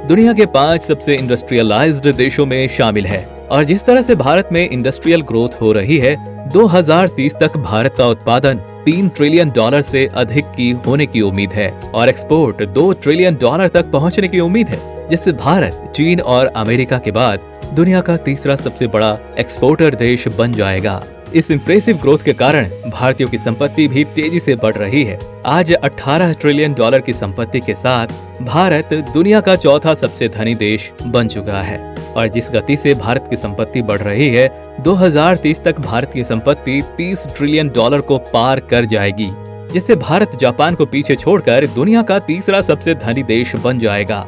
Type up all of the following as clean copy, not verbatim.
दुनिया के 5 सबसे इंडस्ट्रियलाइज्ड देशों में शामिल है। और जिस तरह से भारत में इंडस्ट्रियल ग्रोथ हो रही है, 2030 तक भारत का उत्पादन $3 ट्रिलियन से अधिक की होने की उम्मीद है और एक्सपोर्ट $2 ट्रिलियन तक पहुंचने की उम्मीद है, जिससे भारत चीन और अमेरिका के बाद दुनिया का तीसरा सबसे बड़ा एक्सपोर्टर देश बन जाएगा। इस इम्प्रेसिव ग्रोथ के कारण भारतीयों की संपत्ति भी तेजी से बढ़ रही है। आज $18 ट्रिलियन की संपत्ति के साथ भारत दुनिया का चौथा सबसे धनी देश बन चुका है और जिस गति से भारत की संपत्ति बढ़ रही है, 2030 तक भारत की संपत्ति $30 ट्रिलियन को पार कर जाएगी, जिससे भारत जापान को पीछे छोड़कर दुनिया का तीसरा सबसे धनी देश बन जाएगा।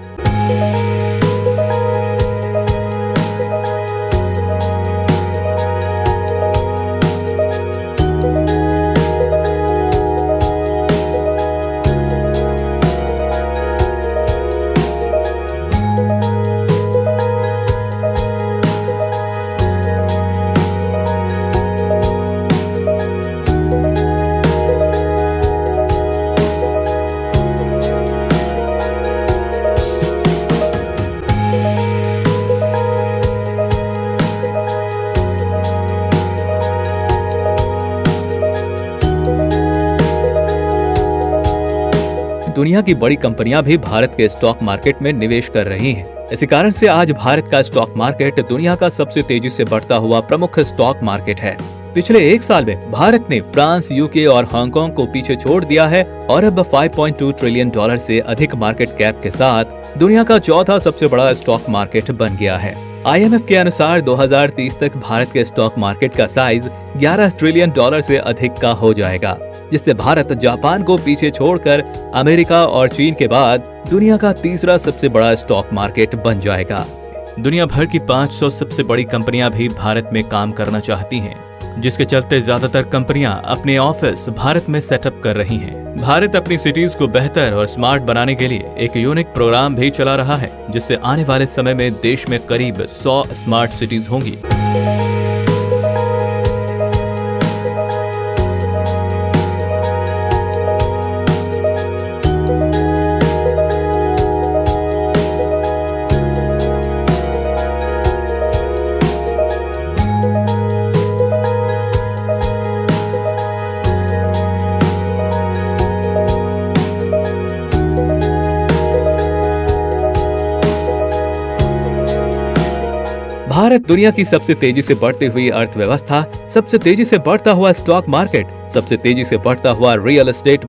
दुनिया की बड़ी कंपनियां भी भारत के स्टॉक मार्केट में निवेश कर रही हैं। इसी कारण से आज भारत का स्टॉक मार्केट दुनिया का सबसे तेजी से बढ़ता हुआ प्रमुख स्टॉक मार्केट है। पिछले एक साल में भारत ने फ्रांस, यूके और हांगकांग को पीछे छोड़ दिया है और अब $5.2 ट्रिलियन से अधिक मार्केट कैप के साथ दुनिया का चौथा सबसे बड़ा स्टॉक मार्केट बन गया है। IMF के अनुसार 2030 तक भारत के स्टॉक मार्केट का साइज $11 ट्रिलियन से अधिक का हो जाएगा, जिससे भारत जापान को पीछे छोड़कर अमेरिका और चीन के बाद दुनिया का तीसरा सबसे बड़ा स्टॉक मार्केट बन जाएगा। दुनिया भर की 500 सबसे बड़ी कंपनियां भी भारत में काम करना चाहती हैं, जिसके चलते ज्यादातर कंपनियां अपने ऑफिस भारत में सेटअप कर रही हैं। भारत अपनी सिटीज को बेहतर और स्मार्ट बनाने के लिए एक यूनिक प्रोग्राम भी चला रहा है, जिससे आने वाले समय में देश में करीब 100 स्मार्ट सिटीज होंगी। भारत दुनिया की सबसे तेजी से बढ़ती हुई अर्थव्यवस्था, सबसे तेजी से बढ़ता हुआ स्टॉक मार्केट, सबसे तेजी से बढ़ता हुआ रियल एस्टेट